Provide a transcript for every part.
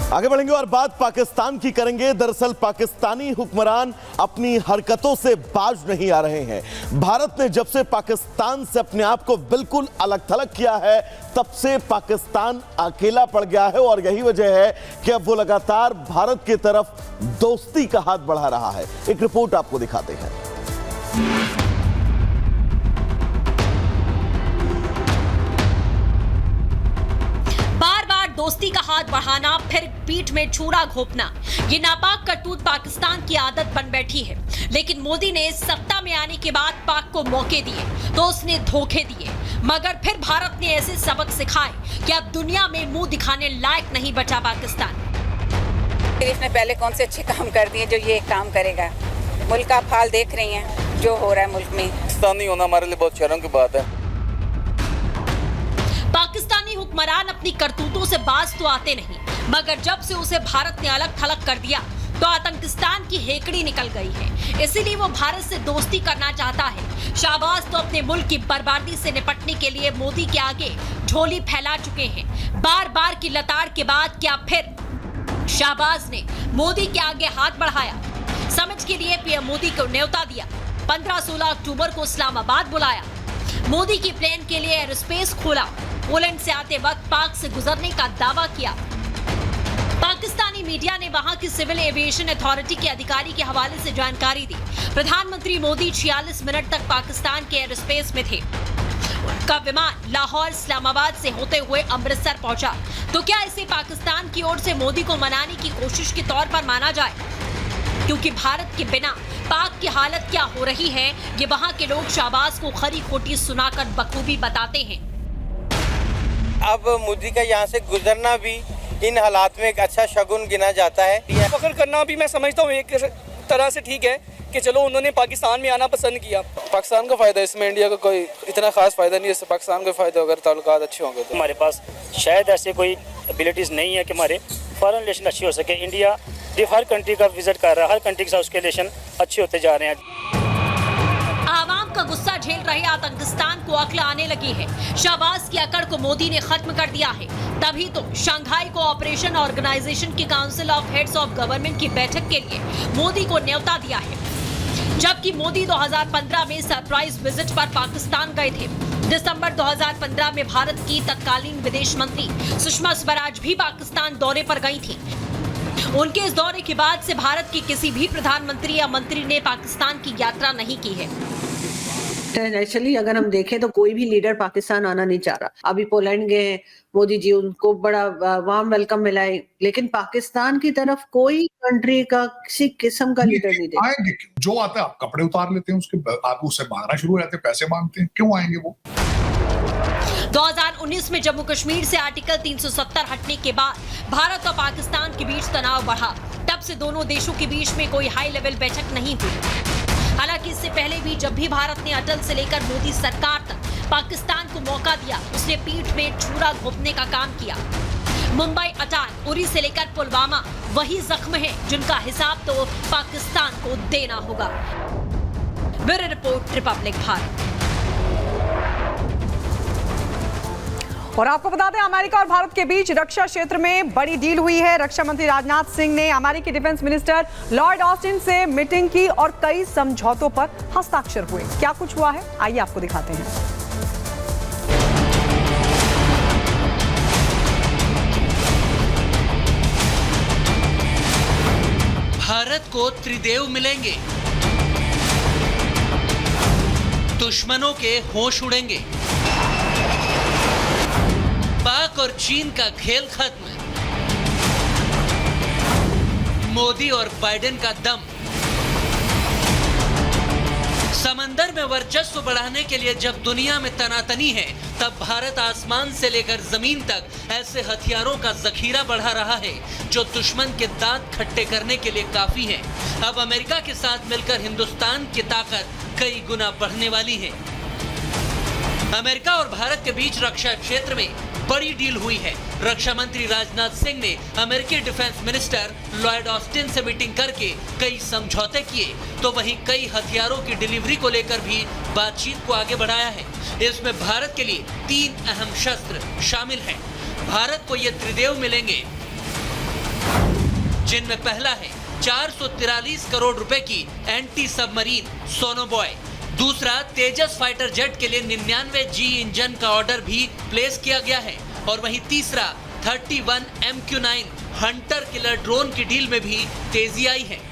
आगे बढ़ेंगे और बात पाकिस्तान की करेंगे। दरअसल पाकिस्तानी हुक्मरान अपनी हरकतों से बाज नहीं आ रहे हैं। भारत ने जब से पाकिस्तान से अपने आप को बिल्कुल अलग थलग किया है, तब से पाकिस्तान अकेला पड़ गया है और यही वजह है कि अब वो लगातार भारत की तरफ दोस्ती का हाथ बढ़ा रहा है। एक रिपोर्ट आपको दिखाते हैं। दोस्ती का हाथ बढ़ाना, फिर पीठ में छुरा घोंपना, ये नापाक करतूत पाकिस्तान की आदत बन बैठी है। लेकिन मोदी ने सत्ता में आने के बाद पाक को मौके दिए तो उसने धोखे दिए, मगर फिर भारत ने ऐसे सबक सिखाए कि अब दुनिया में मुंह दिखाने लायक नहीं बचा पाकिस्तान। इसने पहले कौन से अच्छे काम कर दिए जो ये काम करेगा। मुल्क का हाल देख रही हैं जो हो रहा है मुल्क में। पाकिस्तानी होना हमारे लिए बहुत शर्म की बात है। पाकिस्तानी हुक्मरान अपनी करतूतों से बाज तो आते नहीं, मगर जब से उसे भारत ने अलग थलग कर दिया तो आतंकिस्तान की हेकड़ी निकल गई है। इसीलिए वो भारत से दोस्ती करना चाहता है। शाहबाज तो अपने मुल्क की बर्बादी से निपटने के लिए मोदी के आगे झोली फैला चुके हैं। बार बार की लताड़ के बाद क्या फिर शाहबाज ने मोदी के आगे हाथ बढ़ाया। समझ के लिए पीएम मोदी को न्योता दिया। 15-16 अक्टूबर को इस्लामाबाद बुलाया। मोदी की प्लेन के लिए एयर स्पेस खोला। पोलैंड से आते वक्त पाक से गुजरने का दावा किया। पाकिस्तानी मीडिया ने वहां की सिविल एविएशन अथॉरिटी के अधिकारी के हवाले से जानकारी दी। प्रधानमंत्री मोदी 46 मिनट तक पाकिस्तान के एयर स्पेस में थे। उनका विमान लाहौर इस्लामाबाद से होते हुए अमृतसर पहुंचा। तो क्या इसे पाकिस्तान की ओर से मोदी को मनाने की कोशिश के तौर पर माना जाए? क्योंकि भारत के बिना पाक की हालत क्या हो रही है, ये वहां के लोग शाहबाज को खरी खोटी सुनाकर बखूबी बताते हैं। अब मोदी का यहाँ से गुजरना भी इन हालात में एक अच्छा शगुन गिना जाता है। फख्र करना भी मैं समझता हूँ एक तरह से ठीक है कि चलो उन्होंने पाकिस्तान में आना पसंद किया। पाकिस्तान का फायदा इसमें, इंडिया का कोई इतना खास फायदा नहीं है। इससे पाकिस्तान का फायदा अगर ताल्लुकात अच्छे होंगे तो। हमारे पास शायद ऐसे कोई एबिलिटीज़ नहीं है कि हमारे फॉरेन रिलेशन अच्छे हो सके। इंडिया हर कंट्री का विजिट कर रहा है, हर कंट्री के साथ उसके रिलेशन अच्छे होते जा रहे हैं। आवाम का गुस्सा झेल रहे आतंकिस्तान को अक्ल आने लगी है। शाहबाज की अकड़ को मोदी ने खत्म कर दिया है। तभी तो शंघाई कोऑपरेशन ऑर्गेनाइजेशन की council of heads of government की बैठक के लिए मोदी को न्योता दिया है। जबकि मोदी 2015 में सरप्राइज विजिट पर पाकिस्तान गए थे। दिसंबर 2015 में भारत की तत्कालीन विदेश मंत्री सुषमा स्वराज भी पाकिस्तान दौरे पर गई थी। उनके इस दौरे के बाद से भारत के किसी भी प्रधानमंत्री या मंत्री ने पाकिस्तान की यात्रा नहीं की है। इंटरनेशनली अगर हम देखें तो कोई भी लीडर पाकिस्तान आना नहीं चाह रहा। अभी पोलैंड गए हैं मोदी जी, उनको बड़ा वार्म वेलकम मिला है, लेकिन पाकिस्तान की तरफ कोई कंट्री का किसी किस्म का लीडर नहीं देखा। आएंगे जो आता है आप कपड़े उतार लेते हैं उसके, आप उससे मांगना शुरू हो जाते हैं, पैसे मांगते हैं, क्यों आएंगे वो? 2019 में जम्मू कश्मीर से आर्टिकल 370 हटने के बाद भारत और पाकिस्तान के बीच तनाव बढ़ा। तब से दोनों देशों के बीच में कोई हाई लेवल बैठक नहीं हुई। हालांकि इससे पहले भी जब भी भारत ने अटल से लेकर मोदी सरकार तक पाकिस्तान को मौका दिया, उसने पीठ में छुरा घोंपने का काम किया। मुंबई अटाक, उरी से लेकर पुलवामा वही जख्म है जिनका हिसाब तो पाकिस्तान को देना होगा। Bureau report, Republic Bharat. और आपको बता दें, अमेरिका और भारत के बीच रक्षा क्षेत्र में बड़ी डील हुई है। रक्षा मंत्री राजनाथ सिंह ने अमेरिकी डिफेंस मिनिस्टर लॉयड ऑस्टिन से मीटिंग की और कई समझौतों पर हस्ताक्षर हुए। क्या कुछ हुआ है, आइए आपको दिखाते हैं। भारत को त्रिदेव मिलेंगे, दुश्मनों के होश उड़ेंगे, पाक और चीन का खेल खत्म, मोदी और बाइडेन का दम। समंदर में वर्चस्व बढ़ाने के लिए जब दुनिया में तनातनी है, तब भारत आसमान से लेकर जमीन तक ऐसे हथियारों का जखीरा बढ़ा रहा है जो दुश्मन के दांत खट्टे करने के लिए काफी है। अब अमेरिका के साथ मिलकर हिंदुस्तान की ताकत कई गुना बढ़ने वाली है। अमेरिका और भारत के बीच रक्षा क्षेत्र में बड़ी डील हुई है। रक्षा मंत्री राजनाथ सिंह ने अमेरिकी डिफेंस मिनिस्टर लॉयड ऑस्टिन से मीटिंग करके कई समझौते किए, तो वहीं कई हथियारों की डिलीवरी को लेकर भी बातचीत को आगे बढ़ाया है। इसमें भारत के लिए 3 अहम शस्त्र शामिल हैं। भारत को ये त्रिदेव मिलेंगे: जिनमें पहला है 443 करोड़ रुपए की एंटी सबमरीन सोनोबॉय। दूसरा तेजस फाइटर जेट के लिए 99 जी इंजन का ऑर्डर भी प्लेस किया गया है। और वहीं तीसरा 31 MQ-9 हंटर किलर ड्रोन की डील में भी तेजी आई है।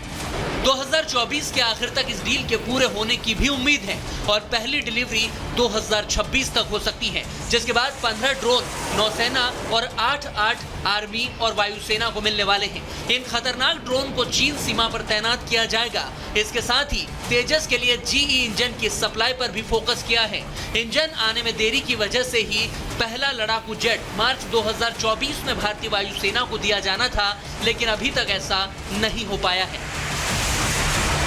2024 के आखिर तक इस डील के पूरे होने की भी उम्मीद है और पहली डिलीवरी 2026 तक हो सकती है, जिसके बाद 15 ड्रोन नौसेना और 8 आर्मी और वायुसेना को मिलने वाले हैं। इन खतरनाक ड्रोन को चीन सीमा पर तैनात किया जाएगा। इसके साथ ही तेजस के लिए GE इंजन की सप्लाई पर भी फोकस किया है। इंजन आने में देरी की वजह से ही पहला लड़ाकू जेट मार्च 2024 में भारतीय वायुसेना को दिया जाना था, लेकिन अभी तक ऐसा नहीं हो पाया है।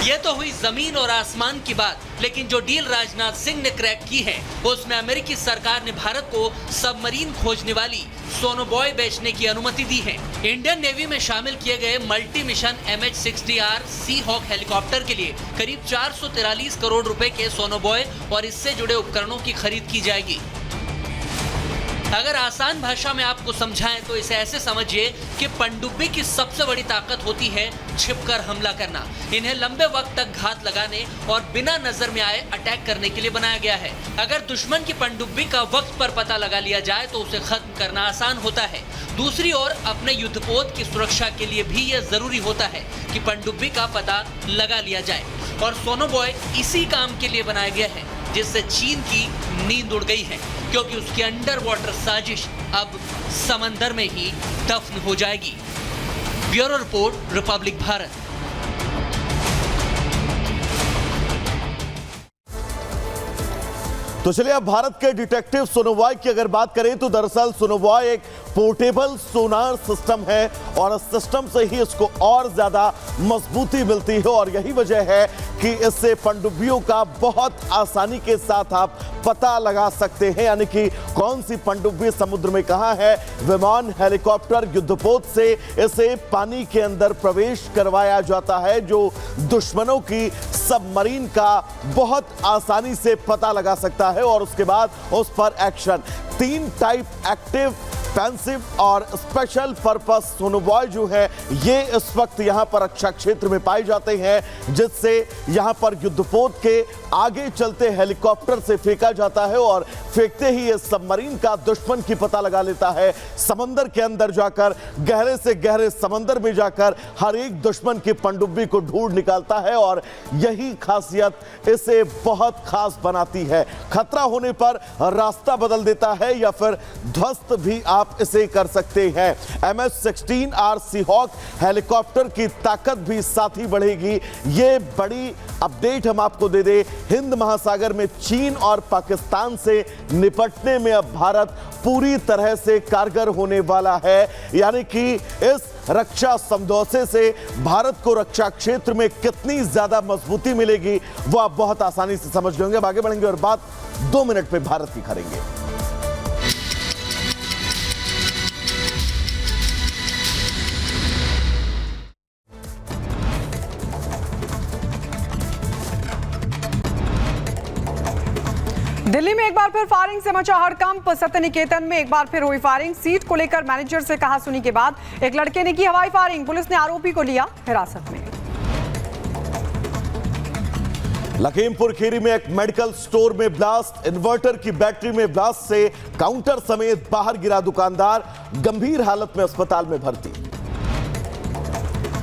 ये तो हुई जमीन और आसमान की बात, लेकिन जो डील राजनाथ सिंह ने क्रैक की है उसमें अमेरिकी सरकार ने भारत को सबमरीन खोजने वाली सोनोबॉय बेचने की अनुमति दी है। इंडियन नेवी में शामिल किए गए मल्टी मिशन MH-60R सी हॉक हेलीकॉप्टर के लिए करीब 443 करोड़ रुपए के सोनोबॉय और इससे जुड़े उपकरणों की खरीद की जाएगी। अगर आसान भाषा में आपको समझाएं तो इसे ऐसे समझिए कि पनडुब्बी की सबसे बड़ी ताकत होती है छिपकर हमला करना। इन्हें लंबे वक्त तक घात लगाने और बिना नजर में आए अटैक करने के लिए बनाया गया है। अगर दुश्मन की पनडुब्बी का वक्त पर पता लगा लिया जाए तो उसे खत्म करना आसान होता है। दूसरी ओर अपने युद्धपोत की सुरक्षा के लिए भी यह जरूरी होता है कि पनडुब्बी का पता लगा लिया जाए, और सोनोबॉय इसी काम के लिए बनाया गया है, जिससे चीन की नींद उड़ गई है, क्योंकि उसकी अंडर वाटर साजिश अब समंदर में ही दफन हो जाएगी। Bureau report, Republic Bharat. तो चलिए अब भारत के डिटेक्टिव सोनोबॉय की अगर बात करें तो दरअसल सोनोबॉय एक पोर्टेबल सोनार सिस्टम है और इस सिस्टम से ही इसको और ज्यादा मजबूती मिलती है, और यही वजह है कि इससे पनडुब्बियों का बहुत आसानी के साथ आप पता लगा सकते हैं, यानी कि कौन सी पनडुब्बी समुद्र में कहां है। विमान, हेलीकॉप्टर, युद्धपोत से इसे पानी के अंदर प्रवेश करवाया जाता है, जो दुश्मनों की सबमरीन का बहुत आसानी से पता लगा सकता है और उसके बाद उस पर एक्शन। 3 टाइप एक्टिव, पैसिव और स्पेशल पर्पस सोनोबॉय जो है ये इस वक्त यहां पर रक्षा क्षेत्र में पाए जाते हैं, जिससे यहां पर युद्धपोत के आगे चलते हेलीकॉप्टर से फेंका जाता है और फेंकते ही ये सबमरीन का दुश्मन की पता लगा लेता है। समंदर के अंदर जाकर, गहरे से गहरे समंदर में जाकर हर एक दुश्मन की पनडुब्बी को ढूंढ निकालता है और यही खासियत इसे बहुत खास बनाती है। खतरा होने पर रास्ता बदल देता है या फिर ध्वस्त भी आप इसे कर सकते हैं। MH-16R सी हॉक हेलीकॉप्टर की ताकत भी साथ ही बढ़ेगी। ये बड़ी अपडेट हम आपको दे दें, हिंद महासागर में चीन और पाकिस्तान से निपटने में अब भारत पूरी तरह से कारगर होने वाला है, यानी कि इस रक्षा समझौते से भारत को रक्षा क्षेत्र में कितनी ज्यादा मजबूती मिलेगी वो आप बहुत आसानी से समझ गए होंगे। अब आगे बढ़ेंगे और बात 2 मिनट में भारत की करेंगे। दिल्ली में एक बार फिर फायरिंग से मचा हड़कंप। सत्य निकेतन में एक बार फिर हुई फायरिंग। सीट को लेकर मैनेजर से कहा सुनी के बाद एक लड़के ने की हवाई फायरिंग। पुलिस ने आरोपी को लिया हिरासत में। लखीमपुर खीरी में एक मेडिकल स्टोर में ब्लास्ट, इन्वर्टर की बैटरी में ब्लास्ट से काउंटर समेत बाहर गिरा दुकानदार, गंभीर हालत में अस्पताल में भर्ती।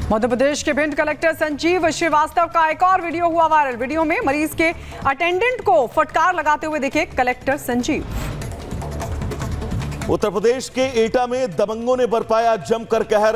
मध्य प्रदेश के भिंड कलेक्टर संजीव श्रीवास्तव का एक और वीडियो हुआ वायरल। वीडियो में मरीज के अटेंडेंट को फटकार लगाते हुए दिखे कलेक्टर संजीव। उत्तर प्रदेश के एटा में दबंगों ने बरपाया जमकर कहर,